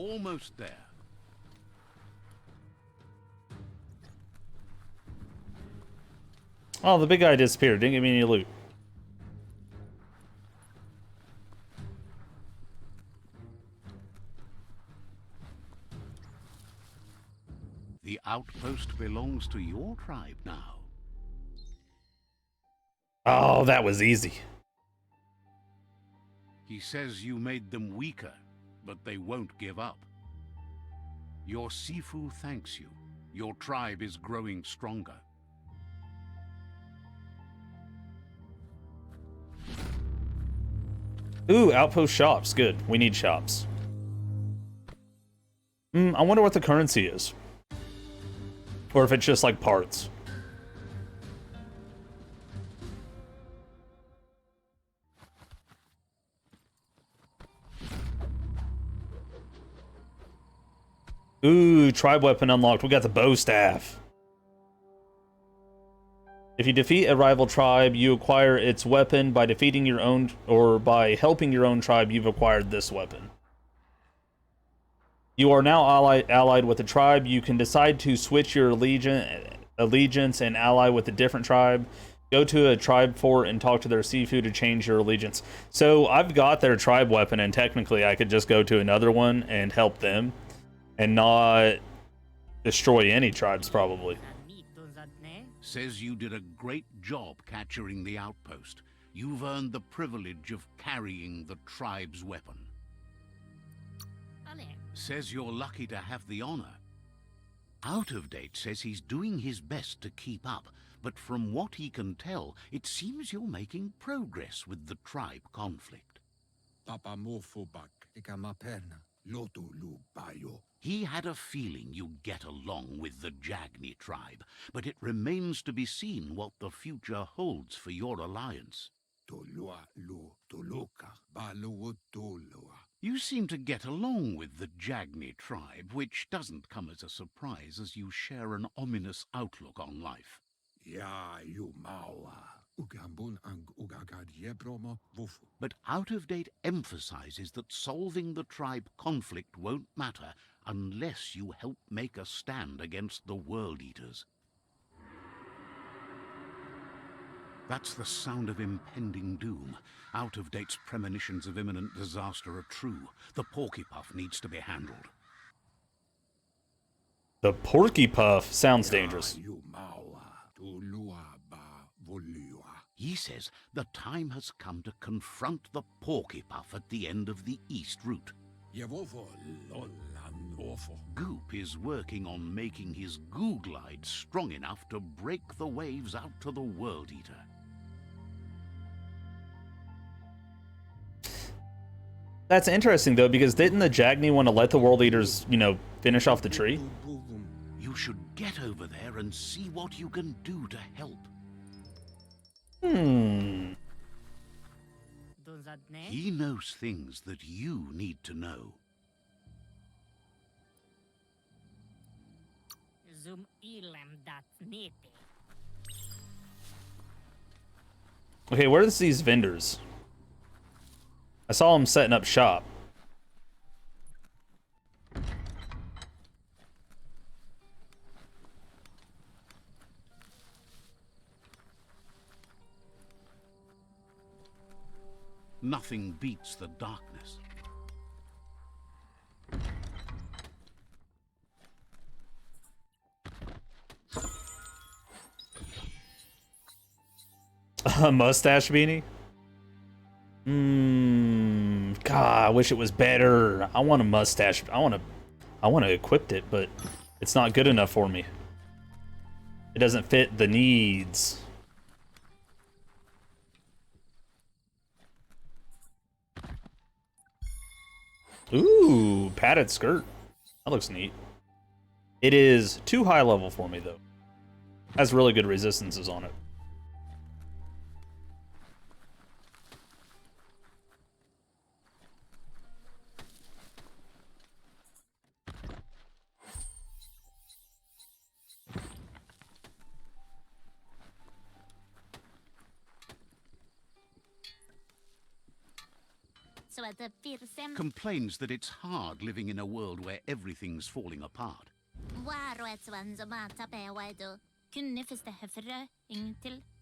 almost there. Oh, the big guy disappeared. Didn't give me any loot. The outpost belongs to your tribe now. Oh, that was easy. He says you made them weaker, but they won't give up. Your Sifu thanks you. Your tribe is growing stronger. Ooh, outpost shops. Good. We need shops. I wonder what the currency is. Or if it's just like parts. Ooh, tribe weapon unlocked. We got the bow staff. If you defeat a rival tribe, you acquire its weapon. By defeating your own, or by helping your own tribe, you've acquired this weapon. You are now allied with a tribe. You can decide to switch your allegiance and ally with a different tribe. Go to a tribe fort and talk to their Sifu to change your allegiance. So I've got their tribe weapon, and technically I could just go to another one and help them and not destroy any tribes, probably. Says you did a great job capturing the outpost. You've earned the privilege of carrying the tribe's weapon. Says you're lucky to have the honor. Out of Date says he's doing his best to keep up, but from what he can tell, it seems you're making progress with the tribe conflict. He had a feeling you'd get along with the Jagni tribe, but it remains to be seen what the future holds for your alliance. You seem to get along with the Jagni tribe, which doesn't come as a surprise as you share an ominous outlook on life. But Out of Date emphasizes that solving the tribe conflict won't matter unless you help make a stand against the World Eaters. That's the sound of impending doom. Out of Date's premonitions of imminent disaster are true. The Porky-Puff needs to be handled. The Porky-Puff sounds dangerous. He says the time has come to confront the Porky-Puff at the end of the East Route. Goop is working on making his goo glide strong enough to break the waves out to the World Eater. That's interesting, though, because didn't the Jagni want to let the World Eaters, you know, finish off the tree? You should get over there and see what you can do to help. He knows things that you need to know. Okay, where's these vendors? I saw them setting up shop. Nothing beats the darkness. A mustache beanie? God, I wish it was better. I want a mustache. I want to equip it, but it's not good enough for me. It doesn't fit the needs. Ooh, padded skirt. That looks neat. It is too high level for me, though. Has really good resistances on it. Complains that it's hard living in a world where everything's falling apart.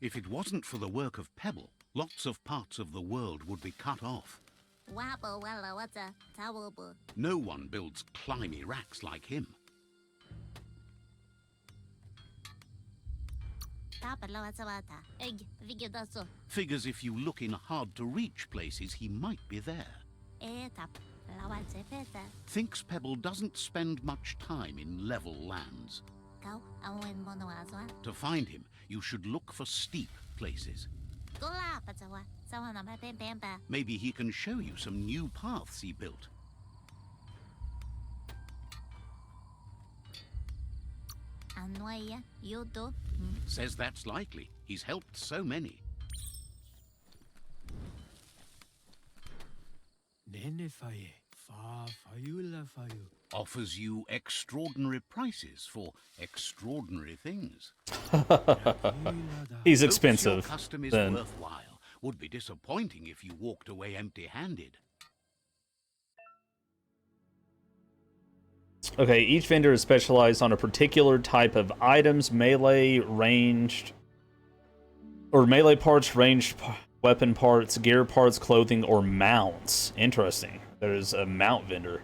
If it wasn't for the work of Pebble, lots of parts of the world would be cut off. No one builds climby racks like him. Figures if you look in hard-to-reach places, he might be there. Thinks Pebble doesn't spend much time in level lands. To find him, you should look for steep places. Maybe he can show you some new paths he built. Says that's likely. He's helped so many. Offers you extraordinary prices for extraordinary things. He's Hopes expensive. your custom is Then. worthwhile. Would be disappointing if you walked away empty-handed. Okay, each vendor is specialized on a particular type of items, melee, ranged, or melee parts, ranged weapon parts, gear parts, clothing, or mounts. Interesting. There's a mount vendor.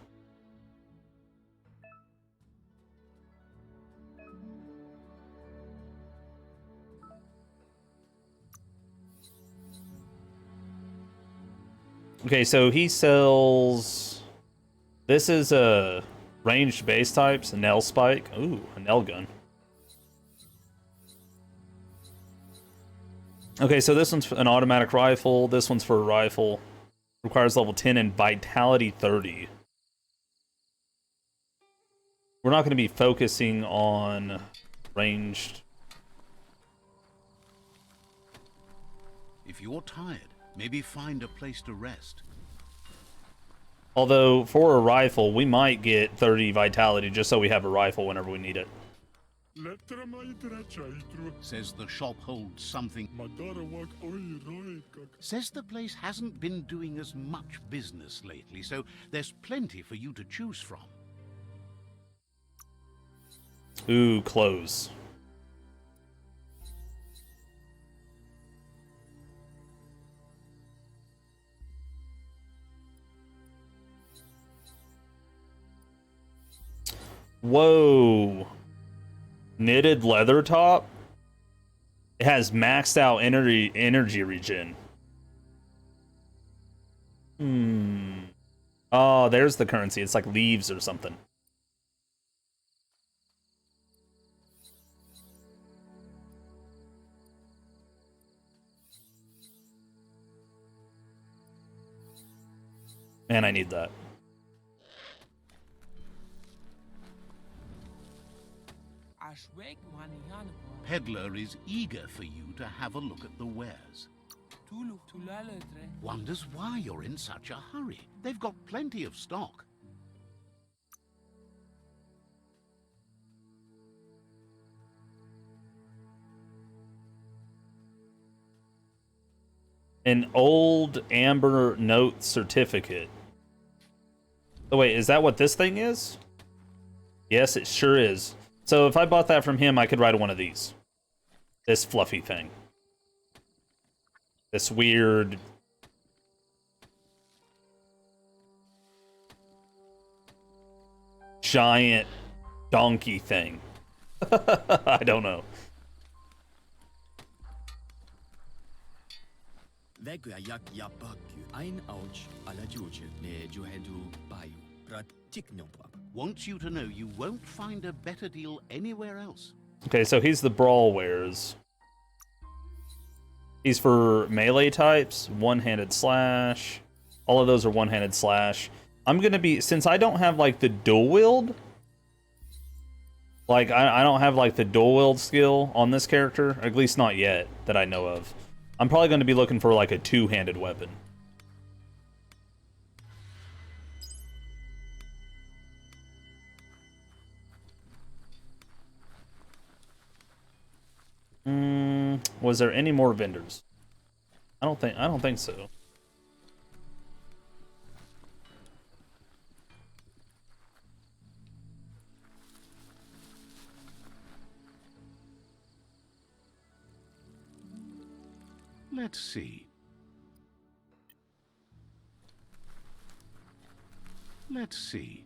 Okay, so he sells... This is a ranged base types, a nail spike. Ooh, a nail gun. Okay, so this one's an automatic rifle. This one's for a rifle. Requires level 10 and vitality 30. We're not going to be focusing on ranged. If you're tired, maybe find a place to rest. Although, for a rifle, we might get 30 vitality just so we have a rifle whenever we need it. Says the shop holds something. Says the place hasn't been doing as much business lately, so there's plenty for you to choose from. Ooh, clothes. Whoa. Knitted leather top? It has maxed out energy regen. Oh, there's the currency. It's like leaves or something. Man, I need that. Peddler is eager for you to have a look at the wares. Wonders why you're in such a hurry. They've got plenty of stock. An old amber note certificate. Oh wait, is that what this thing is? Yes, it sure is. So if I bought that from him, I could ride one of these. This fluffy thing. This weird... giant donkey thing. I don't know. Wants you to know you won't find a better deal anywhere else. Okay, so he's the brawl wares. He's for melee types, one-handed slash. All of those are one-handed slash. I'm gonna be, since I don't have like the dual wield, like I don't have like the dual wield skill on this character, at least not yet that I know of. I'm probably going to be looking for like a two-handed weapon. Was there any more vendors? I don't think so. Let's see. Let's see.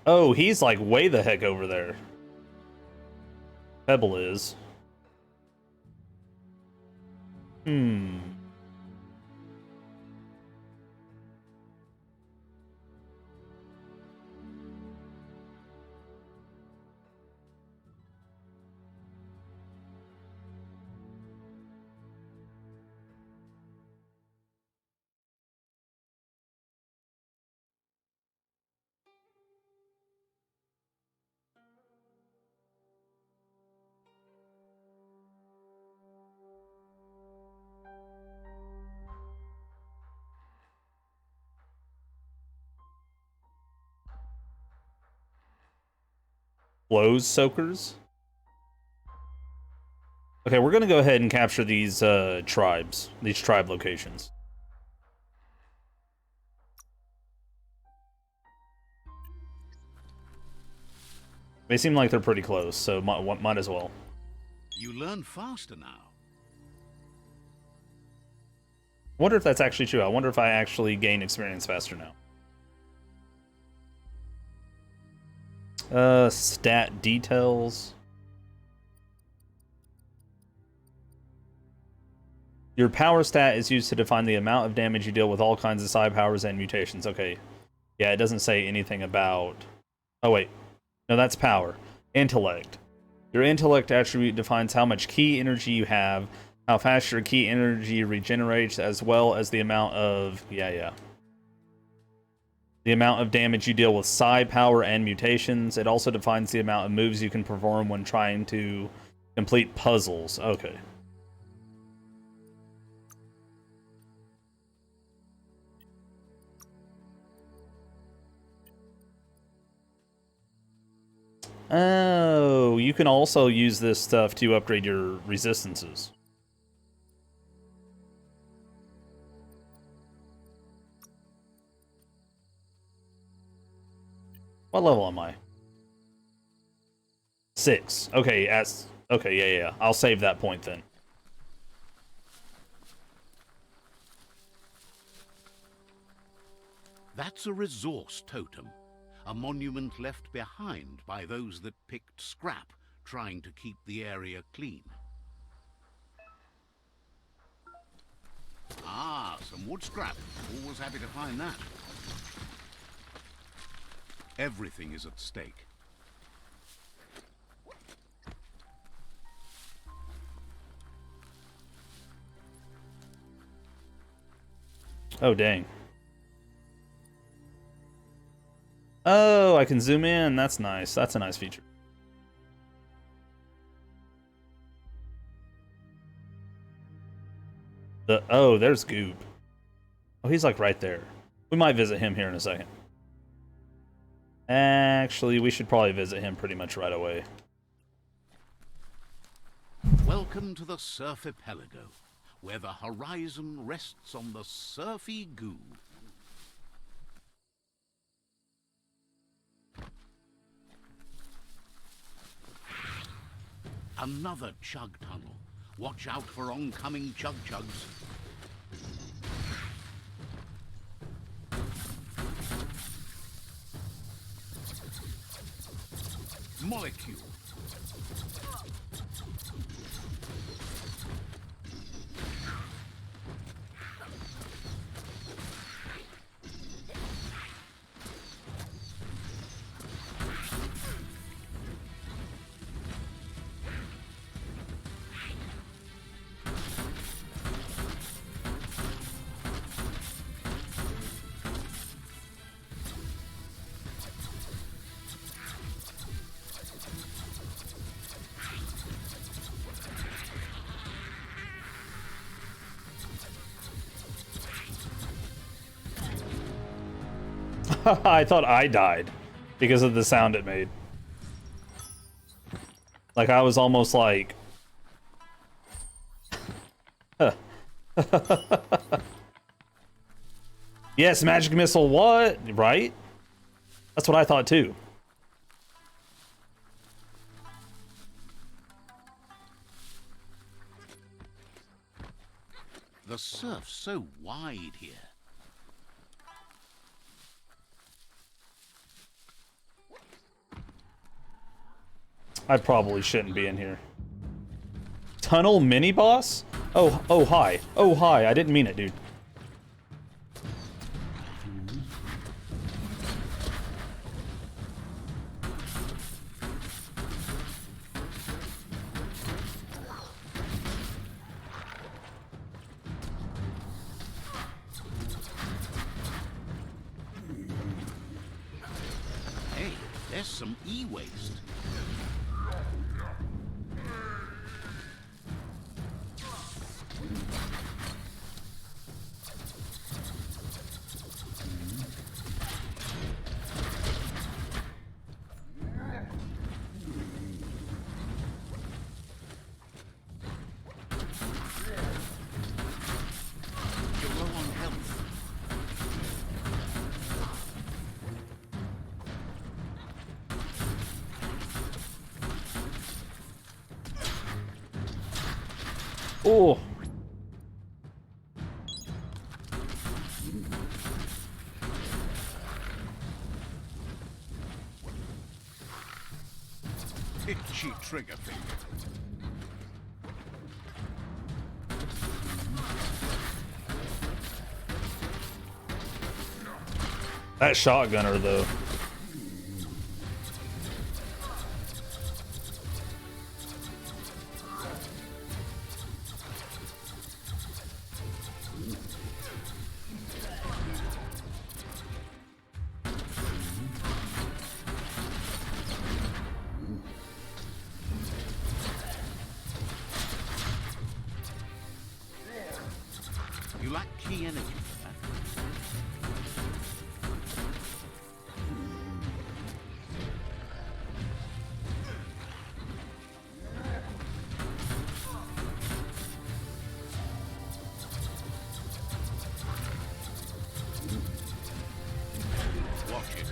Oh, he's like way the heck over there. Pebble is. Blows soakers? Okay, we're gonna go ahead and capture these tribes, these tribe locations. They seem like they're pretty close, so might as well. You learn faster now. I wonder if that's actually true. I wonder if I actually gain experience faster now. Stat details. Your power stat is used to define the amount of damage you deal with all kinds of psi powers and mutations. Okay. Yeah, it doesn't say anything about... Oh, wait. No, that's power. Intellect. Your intellect attribute defines how much ki energy you have, how fast your ki energy regenerates, as well as the amount of... The amount of damage you deal with psi power and mutations. It also defines the amount of moves you can perform when trying to complete puzzles. Okay. Oh, you can also use this stuff to upgrade your resistances. What level am I? 6. Okay, okay, yeah. I'll save that point then. That's a resource totem. A monument left behind by those that picked scrap, trying to keep the area clean. Ah, some wood scrap. Always happy to find that. Everything is at stake. Oh, dang. Oh, I can zoom in. That's nice. That's a nice feature. Oh, there's Goob. Oh, he's like right there. We might visit him here in a second. Actually, we should probably visit him pretty much right away. Welcome to the Surf Archipelago, where the horizon rests on the surfy goo. Another chug tunnel. Watch out for oncoming chug-chugs. Molecule. I thought I died because of the sound it made. Like, I was almost like... Huh. Yes, magic missile. What? Right? That's what I thought too. The surf's so wide here. I probably shouldn't be in here. Tunnel mini boss? Oh, hi. Oh, hi. I didn't mean it, dude. Hey, there's some e-waste. You're low on health. Oh. Itchy trigger finger. That shotgunner, though. You lack key energy for that. Watch it.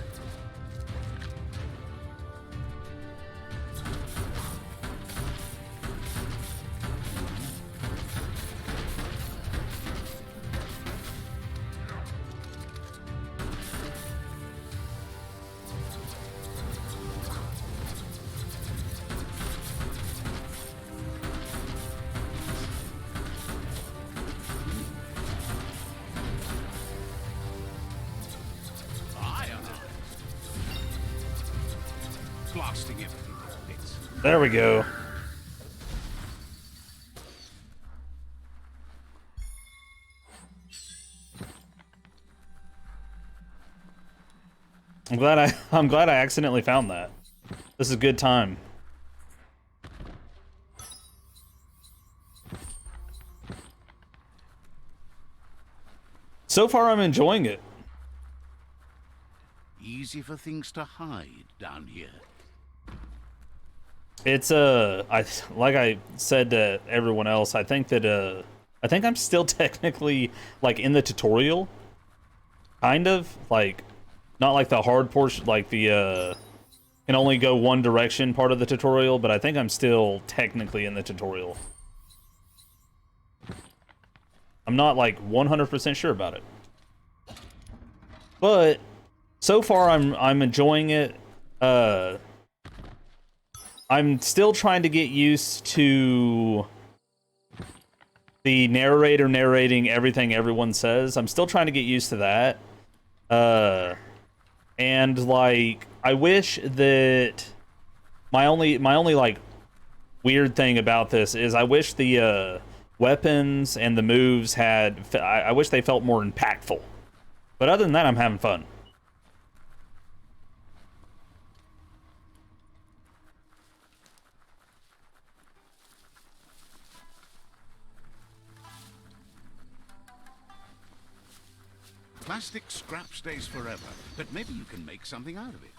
Blasting everything to bits. There we go. I'm glad I accidentally found that. This is a good time. So far I'm enjoying it. Easy for things to hide down here. It's like I said to everyone else, I think I'm still technically like in the tutorial. Kind of like not like the hard portion, like the can only go one direction part of the tutorial, but I think I'm still technically in the tutorial. I'm not like 100% sure about it. But so far I'm enjoying it. I'm still trying to get used to the narrator narrating everything everyone says. I'm still trying to get used to that. And like I wish that my only like weird thing about this is I wish the weapons and the moves had I wish they felt more impactful. But other than that, I'm having fun. Plastic scrap stays forever, but maybe you can make something out of it.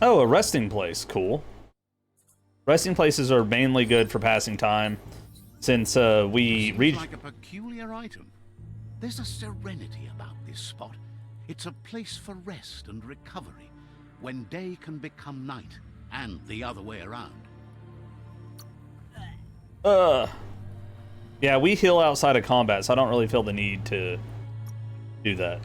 Oh, a resting place. Cool. Resting places are mainly good for passing time, since we reach. Like a peculiar item. There's a serenity about this spot. It's a place for rest and recovery, when day can become night, and the other way around. Yeah, we heal outside of combat, so I don't really feel the need to do that.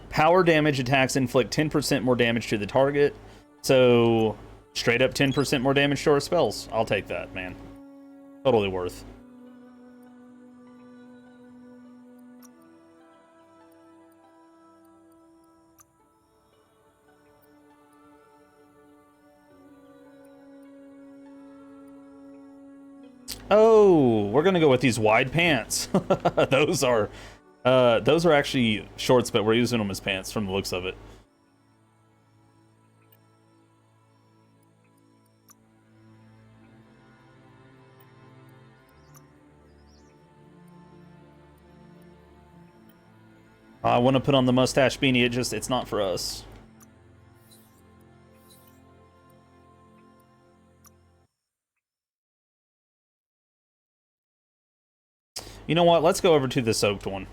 Power damage attacks inflict 10% more damage to the target. So, straight up 10% more damage to our spells. I'll take that, man. Totally worth. Oh, we're gonna go with these wide pants. Those are actually shorts, but we're using them as pants from the looks of it. I want to put on the mustache beanie, it's not for us. You know what? Let's go over to the soaked one.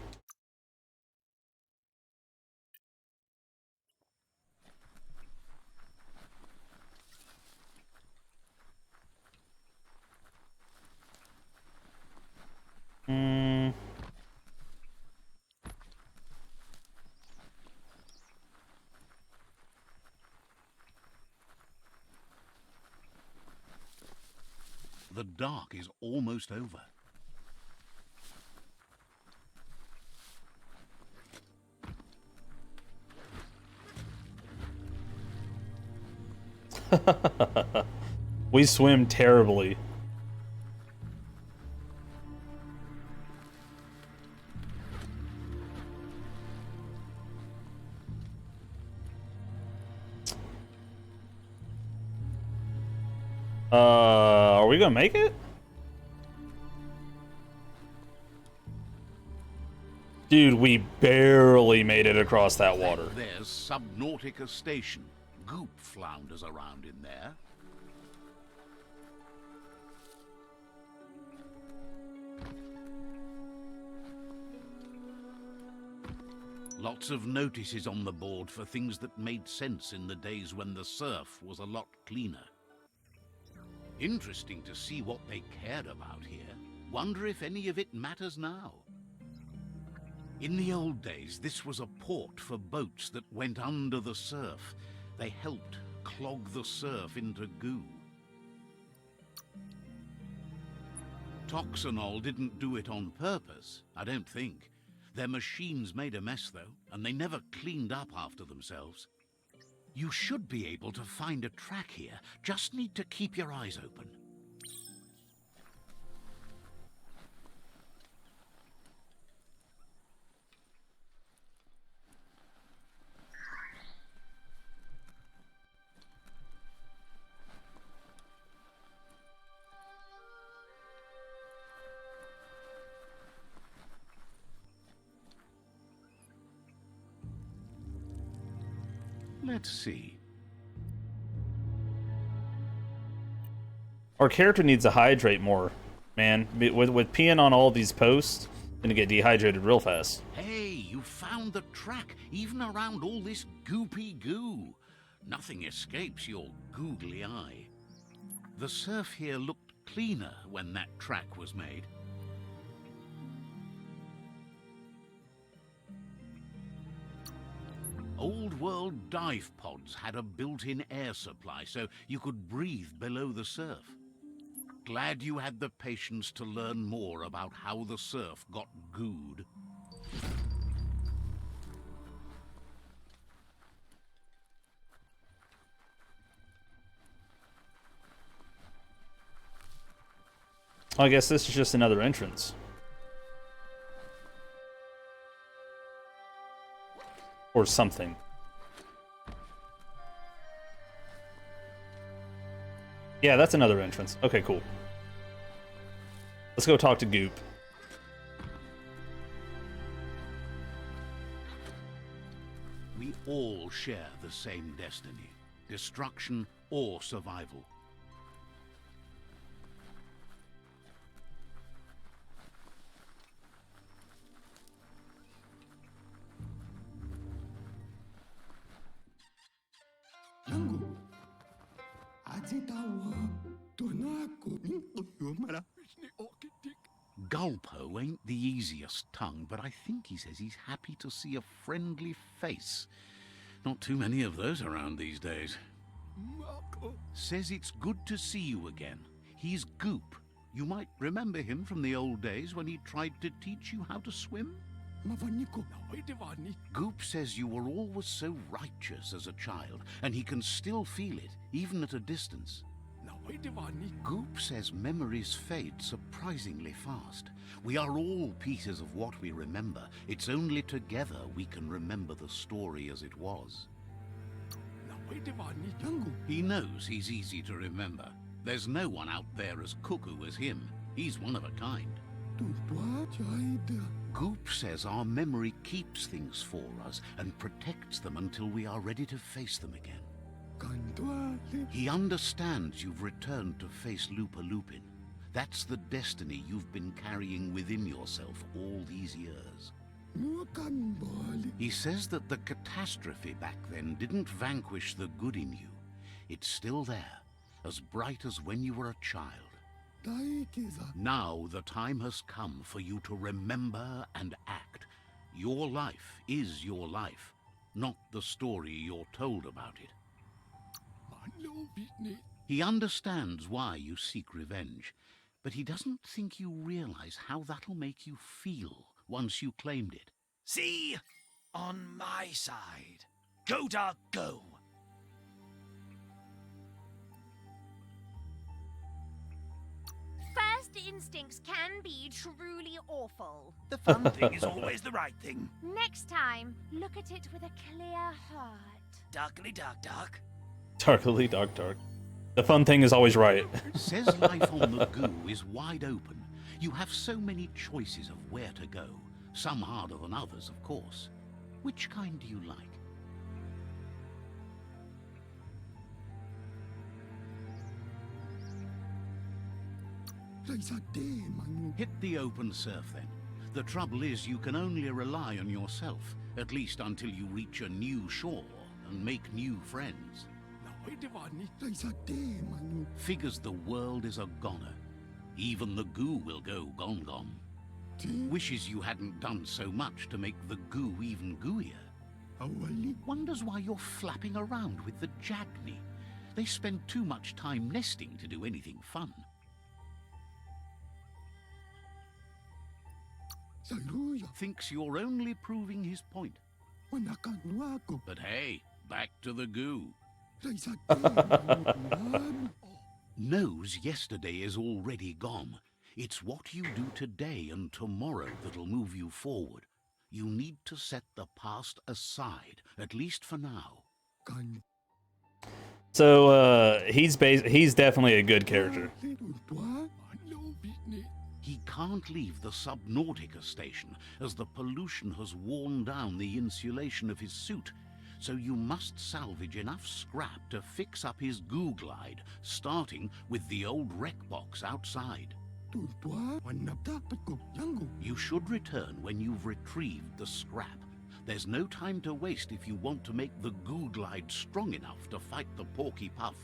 The dark is almost over. We swim terribly. Are we gonna make it? Dude, we barely made it across that water. There's Subnautica Station. Goop flounders around in there. Lots of notices on the board for things that made sense in the days when the surf was a lot cleaner. Interesting to see what they cared about here. Wonder if any of it matters now. In the old days, this was a port for boats that went under the surf. They helped clog the surf into goo. Toxanol didn't do it on purpose, I don't think. Their machines made a mess, though, and they never cleaned up after themselves. You should be able to find a track here. Just need to keep your eyes open. Let's see. Our character needs to hydrate more, man. With peeing on all these posts, gonna get dehydrated real fast. Hey, you found the track, even around all this goopy goo. Nothing escapes your googly eye. The surf here looked cleaner when that track was made. Old world dive pods had a built-in air supply, so you could breathe below the surf. Glad you had the patience to learn more about how the surf got gooed. I guess this is just another entrance. Or something. Yeah, that's another entrance. Okay, cool. Let's go talk to Goop. We all share the same destiny, destruction or survival. Gulpo ain't the easiest tongue, but I think he says he's happy to see a friendly face. Not too many of those around these days. Says it's good to see you again. He's Goop. You might remember him from the old days when he tried to teach you how to swim. Goop says you were always so righteous as a child, and he can still feel it, even at a distance. Goop says memories fade surprisingly fast. We are all pieces of what we remember. It's only together we can remember the story as it was. He knows he's easy to remember. There's no one out there as cuckoo as him. He's one of a kind. Goop says our memory keeps things for us and protects them until we are ready to face them again. He understands you've returned to face Lupa Lupin. That's the destiny you've been carrying within yourself all these years. He says that the catastrophe back then didn't vanquish the good in you. It's still there, as bright as when you were a child. Now the time has come for you to remember and act. Your life is your life, not the story you're told about it. He understands why you seek revenge, but he doesn't think you realize how that'll make you feel once you claimed it. See? On my side. Go, Dark, go! First instincts can be truly awful. The fun thing is always the right thing. Next time, look at it with a clear heart. Darkly dark, dark. Darkly dark, dark. The fun thing is always right. Says life on the goo is wide open. You have so many choices of where to go. Some harder than others, of course. Which kind do you like? Hit the open surf then. The trouble is you can only rely on yourself, at least until you reach a new shore and make new friends. Figures the world is a goner. Even the goo will go gone. Wishes you hadn't done so much to make the goo even gooier. Wonders why you're flapping around with the Jagni. They spend too much time nesting to do anything fun. Thinks you're only proving his point. But hey, back to the goo. Knows yesterday is already gone. It's what you do today and tomorrow that'll move you forward. You need to set the past aside, at least for now. So he's definitely a good character. He can't leave the Subnautica station as the pollution has worn down the insulation of his suit. So you must salvage enough scrap to fix up his goo glide, starting with the old wreck box outside. You should return when you've retrieved the scrap. There's no time to waste if you want to make the goo glide strong enough to fight the Porky Puff.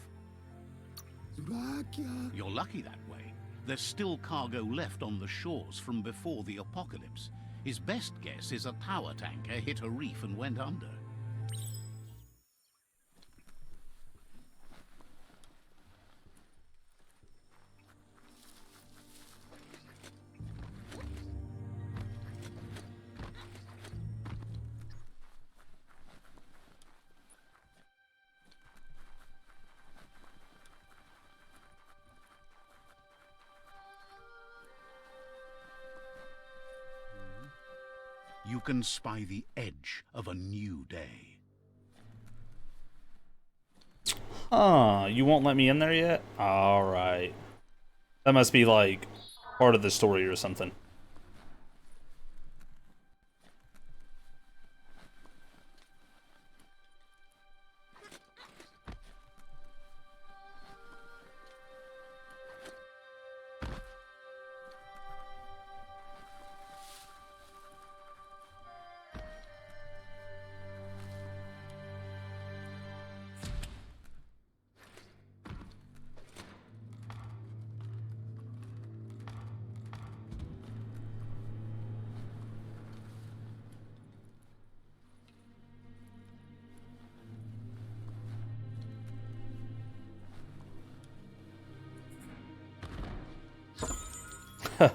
You're lucky that way. There's still cargo left on the shores from before the apocalypse. His best guess is a tower tanker hit a reef and went under. You can spy the edge of a new day. Huh, you won't let me in there yet? Alright. That must be like part of the story or something.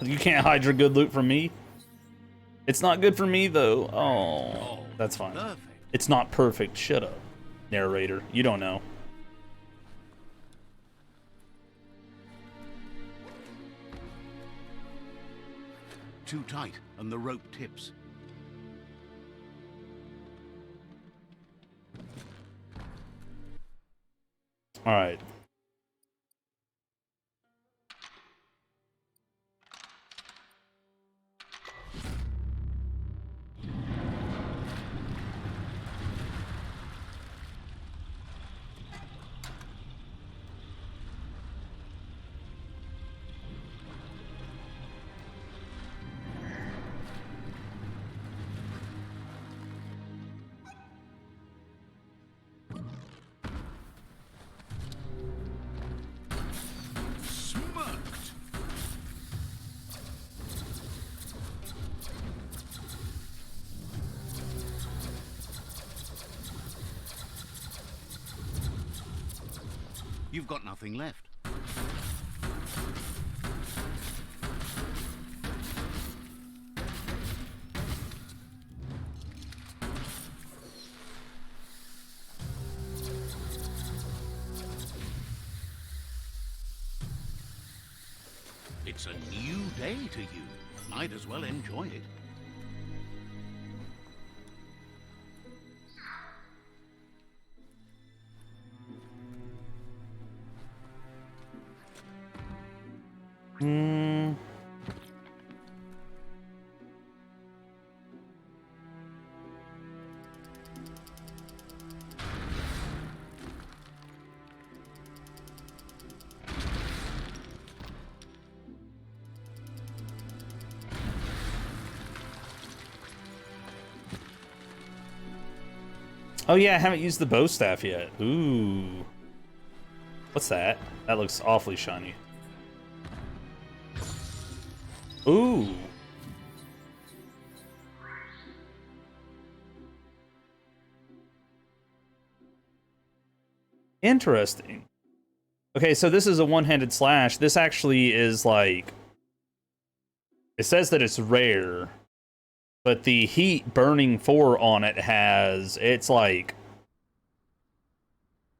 You can't hide your good loot from me. It's not good for me, though. Oh, that's fine. Perfect. It's not perfect. Shut up, narrator. You don't know. Too tight, and the rope tips. All right. Smoked. You've got nothing left. It's a new day to you. Might as well enjoy it. Oh yeah, I haven't used the bow staff yet. Ooh. What's that? That looks awfully shiny. Ooh. Interesting. Okay, so this is a one-handed slash. This actually is like... It says that it's rare, but the heat burning 4 on it has... It's like...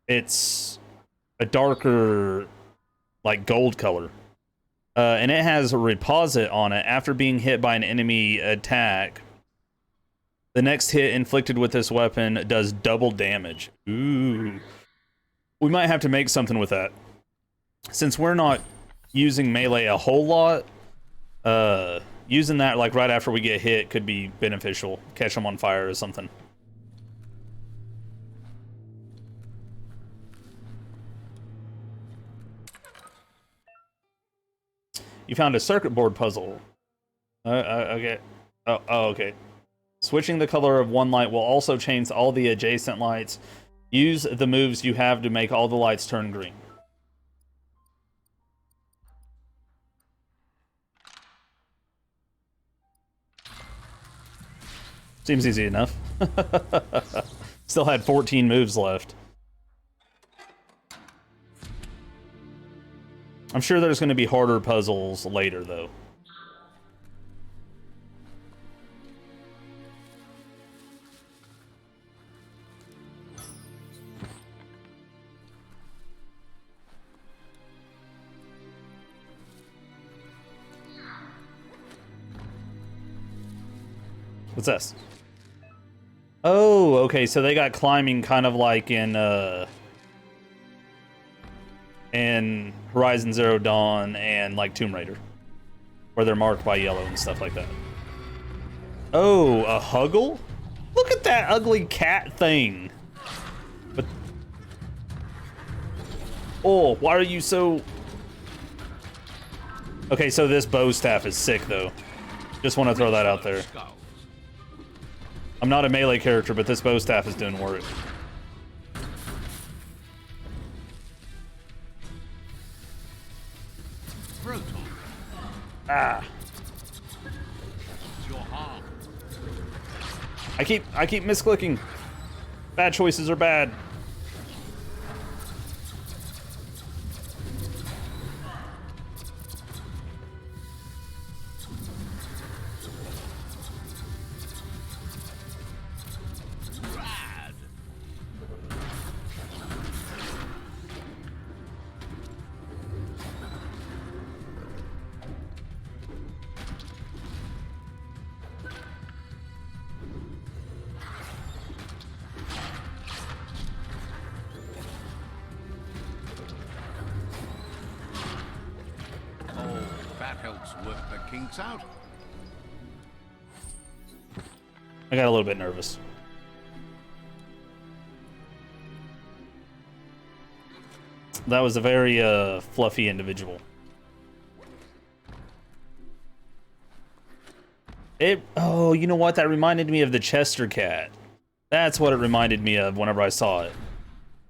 It's a darker, like, gold color. And it has a reposit on it. After being hit by an enemy attack, the next hit inflicted with this weapon does double damage. Ooh. We might have to make something with that. Since we're not using melee a whole lot, using that like right after we get hit could be beneficial. Catch them on fire or something. You found a circuit board puzzle. Okay. Oh, okay. Switching the color of one light will also change all the adjacent lights. Use the moves you have to make all the lights turn green. Seems easy enough. Still had 14 moves left. I'm sure there's going to be harder puzzles later, though. What's this? Oh, okay, so they got climbing kind of like in Horizon Zero Dawn and like Tomb Raider. where they're marked by yellow and stuff like that. Oh, a Huggle? Look at that ugly cat thing. But oh, why are you so... Okay, so this bow staff is sick, though. Just want to throw that out there. I'm not a melee character, but this bow staff is doing work. Ah. I keep misclicking. Bad choices are bad. Work the kinks out. I got a little bit nervous. That was a very fluffy individual. Oh, you know what? That reminded me of the Chester cat. That's what it reminded me of whenever I saw it.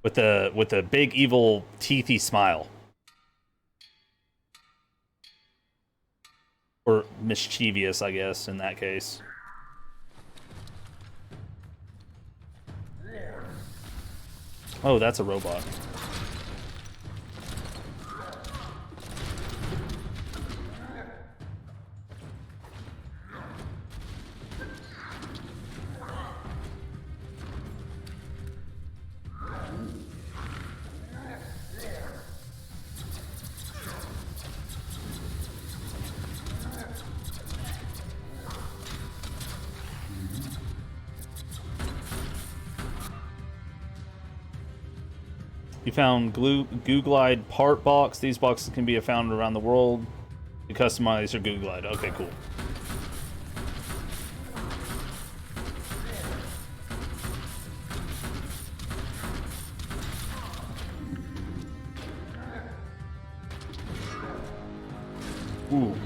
With the big evil teethy smile. Or mischievous, I guess, in that case. Oh, that's a robot. You found Goo Glide part box. These boxes can be found around the world to customize your Goo Glide. Okay, cool. Ooh.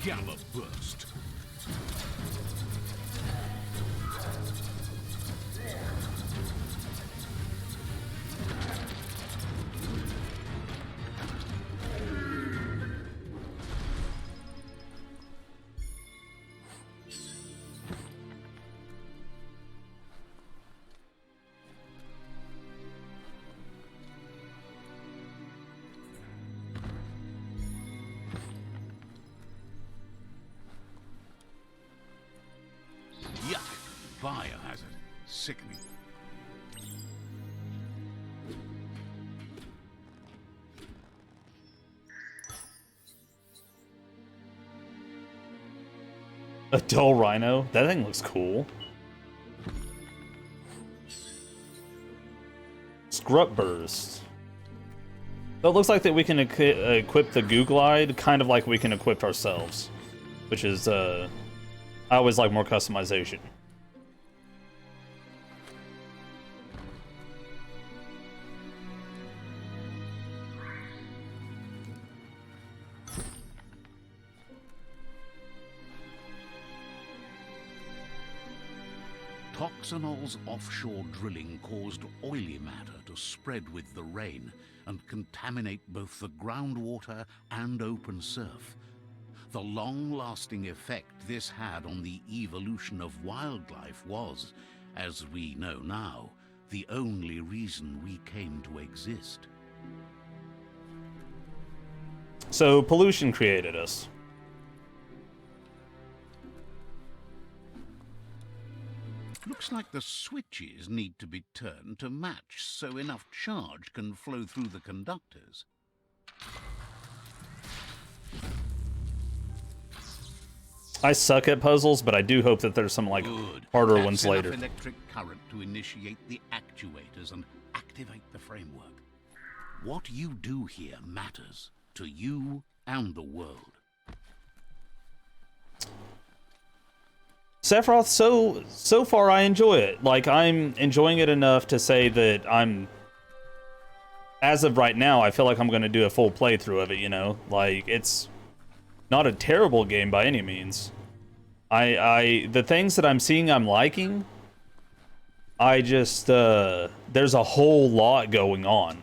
Gamma burst. Yuck! Biohazard. Sickening. A dull rhino? That thing looks cool. Scrub burst. So it looks like that we can equip the Goo Glide kind of like we can equip ourselves. Which is, I always like more customization. Toxanol's offshore drilling caused oily matter to spread with the rain and contaminate both the groundwater and open surf. The long-lasting effect this had on the evolution of wildlife was, as we know now, the only reason we came to exist. So pollution created us. Looks like the switches need to be turned to match so enough charge can flow through the conductors. I suck at puzzles, but I do hope that there's some like Good. harder That's ones enough later. Electric current to initiate the actuators and activate the framework. What you do here matters to you and the world. Sephiroth, so far I enjoy it. Like, I'm enjoying it enough to say that as of right now, I feel like I'm going to do a full playthrough of it, you know? Like, it's not a terrible game by any means. The things that I'm seeing I'm liking, I just, there's a whole lot going on.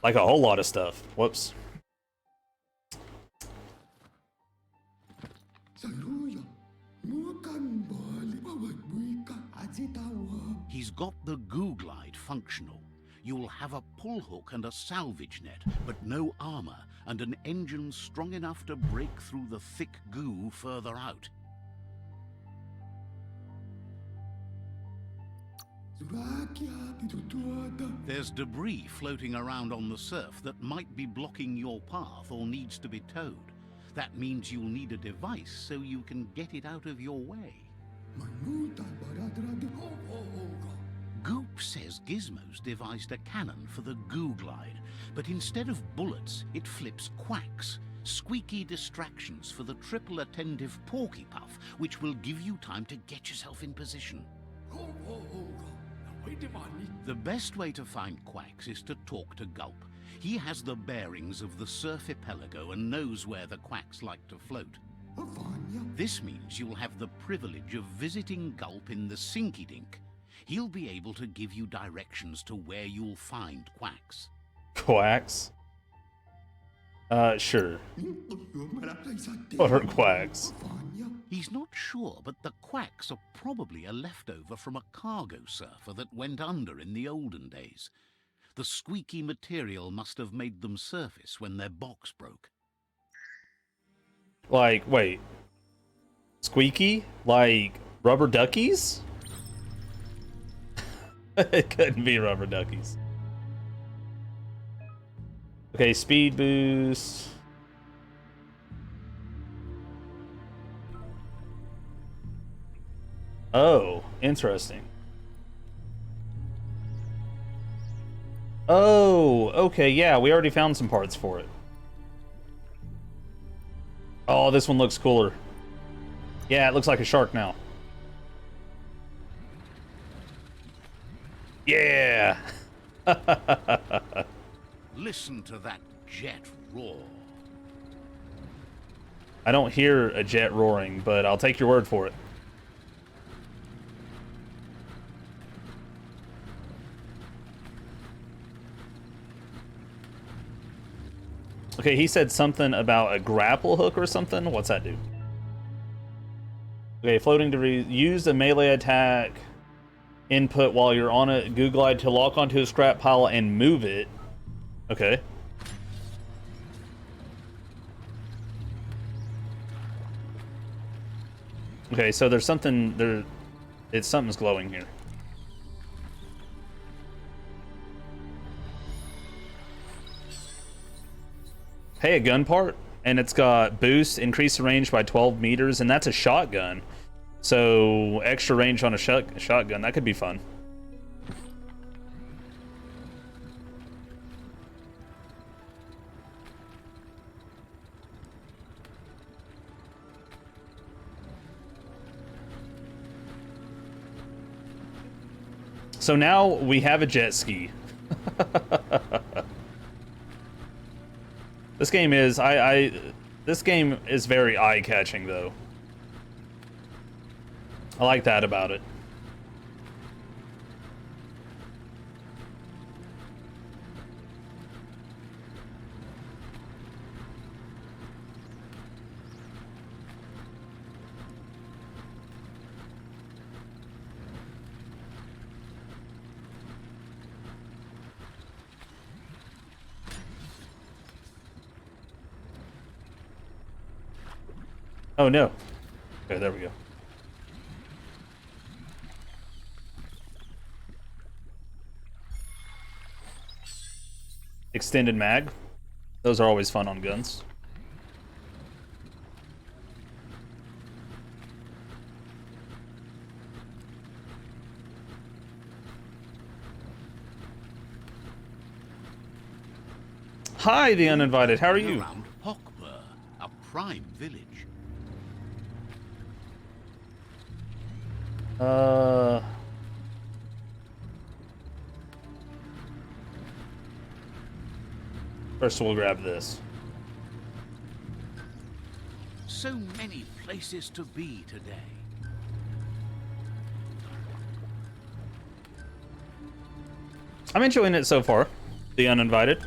Like, a whole lot of stuff. Whoops. He's got the goo glide functional. You'll have a pull hook and a salvage net, but no armor, and an engine strong enough to break through the thick goo further out. There's debris floating around on the surf that might be blocking your path or needs to be towed. That means you'll need a device so you can get it out of your way. Goop says Gizmo's devised a cannon for the goo glide, but instead of bullets, it flips quacks. Squeaky distractions for the triple attentive Porky Puff, which will give you time to get yourself in position. The best way to find quacks is to talk to Gulp. He has the bearings of the surf archipelago and knows where the quacks like to float. This means you'll have the privilege of visiting Gulp in the Sinky Dink. He'll be able to give you directions to where you'll find quacks. Quacks? Sure. What are quacks? He's not sure, but the quacks are probably a leftover from a cargo surfer that went under in the olden days. The squeaky material must have made them surface when their box broke. Like, wait. Squeaky? Like rubber duckies? It couldn't be rubber duckies. Okay, speed boost. Oh, interesting. Oh, okay, yeah, we already found some parts for it. Oh, this one looks cooler. Yeah, it looks like a shark now. Yeah! Listen to that jet roar. I don't hear a jet roaring, but I'll take your word for it. Okay, he said something about a grapple hook or something. What's that do? Okay, floating debris. Use a melee attack input while you're on a goo glide to lock onto a scrap pile and move it. Okay. Okay, so there's something there. Something's glowing here. Hey, a gun part, and it's got boost, increase the range by 12 meters, and that's a shotgun. So extra range on a shotgun, that could be fun. So now we have a jet ski. This game is this game is very eye-catching though. I like that about it. Oh no. Okay, there we go. extended mag. Those are always fun on guns. Hi, the uninvited. How are you? Around Hockbur, a prime village. First we'll grab this. So many places to be today. I'm enjoying it so far, the uninvited.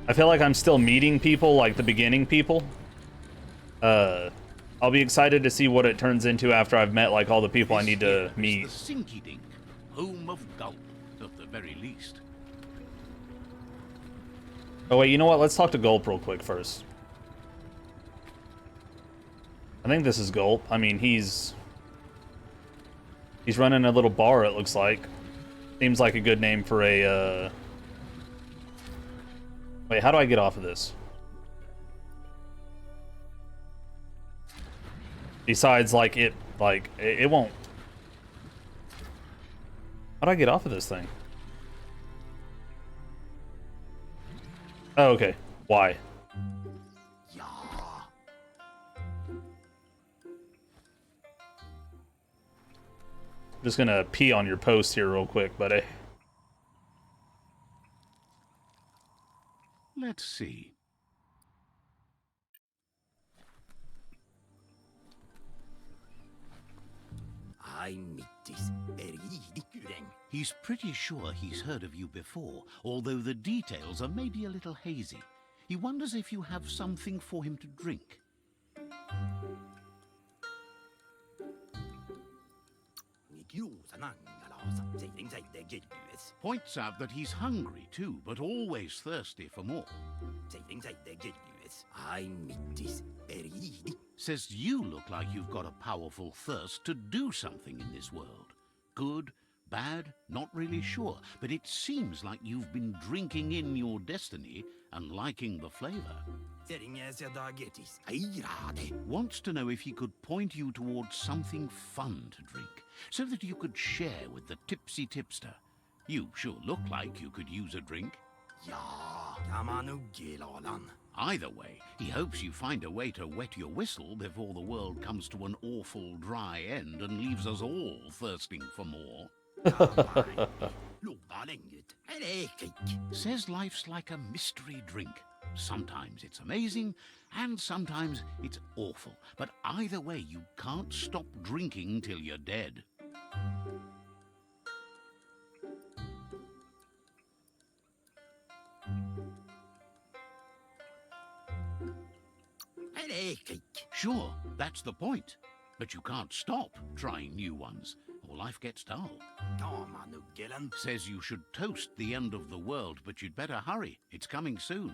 I feel like I'm still meeting people, like the beginning people. I'll be excited to see what it turns into after I've met like all the people I need to meet. The Sinky Dink, home of Gulp, at the very least. Oh wait, you know what? Let's talk to Gulp real quick first. I think this is Gulp. I mean, he's running a little bar, it looks like. Seems like a good name for a, Wait, how do I get off of this? Besides, like, it won't. How do I get off of this thing? Oh, okay. Why? Yeah. I'm just gonna pee on your post here real quick, buddy. Let's see. He's pretty sure he's heard of you before, although the details are maybe a little hazy. He wonders if you have something for him to drink. Points out that he's hungry too, but always thirsty for more. Says you look like you've got a powerful thirst to do something in this world. Good, bad, not really sure, but it seems like you've been drinking in your destiny and liking the flavor. Wants to know if he could point you towards something fun to drink, so that you could share with the tipsy tipster. You sure look like you could use a drink. Either way, he hopes you find a way to wet your whistle before the world comes to an awful dry end and leaves us all thirsting for more. Says life's like a mystery drink. Sometimes it's amazing, and sometimes it's awful. But either way, you can't stop drinking till you're dead. Sure, that's the point. But you can't stop trying new ones, or life gets dull. Says you should toast the end of the world, but you'd better hurry. It's coming soon.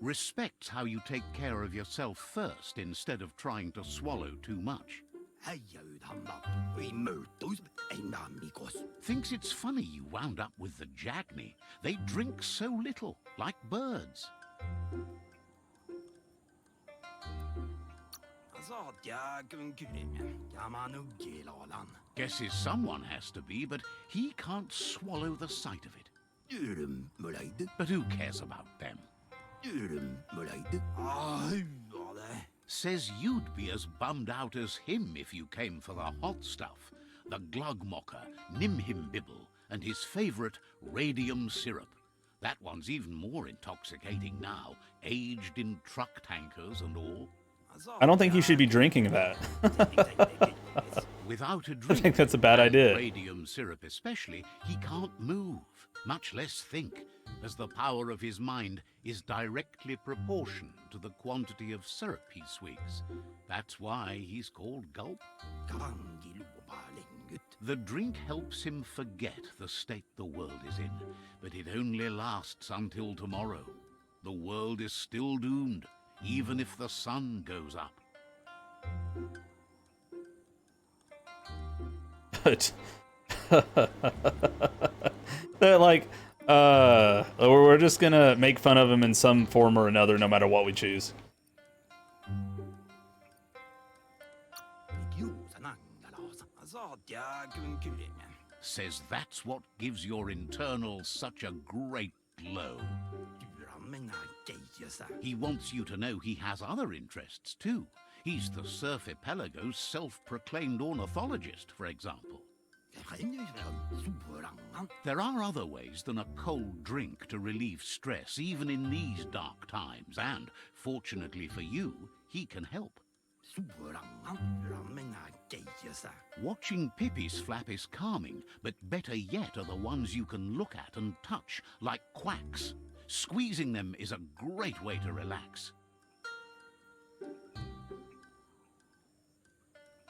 Respects how you take care of yourself first instead of trying to swallow too much. Thinks it's funny you wound up with the Jagny. They drink so little, like birds. Guesses someone has to be, but he can't swallow the sight of it. But who cares about them? Says you'd be as bummed out as him if you came for the hot stuff. The Glugmocker, Nimhimbibble, and his favorite radium syrup. That one's even more intoxicating now, aged in truck tankers and all. I don't think you should be drinking that. Without a drink, I think that's a bad idea. Radium syrup especially, he can't move, much less think, as the power of his mind is directly proportioned to the quantity of syrup he swigs. That's why he's called Gulp. The drink helps him forget the state the world is in, but it only lasts until tomorrow. The world is still doomed, even if the sun goes up. But They're like, we're just gonna make fun of him in some form or another, no matter what we choose. Says that's what gives your internals such a great glow. He wants you to know he has other interests too. He's the Surf Archipelago's self-proclaimed ornithologist, for example. There are other ways than a cold drink to relieve stress, even in these dark times, and, fortunately for you, he can help. Watching Pippi's flap is calming, but better yet are the ones you can look at and touch, like quacks. Squeezing them is a great way to relax.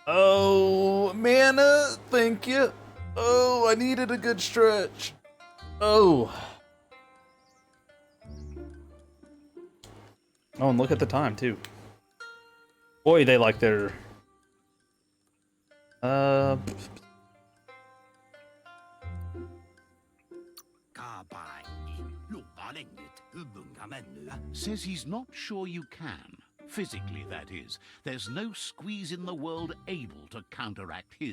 Oh, mana, thank you. Oh, I needed a good stretch. Oh. Oh, and look at the time, too. Boy, they like their... Says he's not sure you can. Physically, that is. There's no squeeze in the world able to counteract his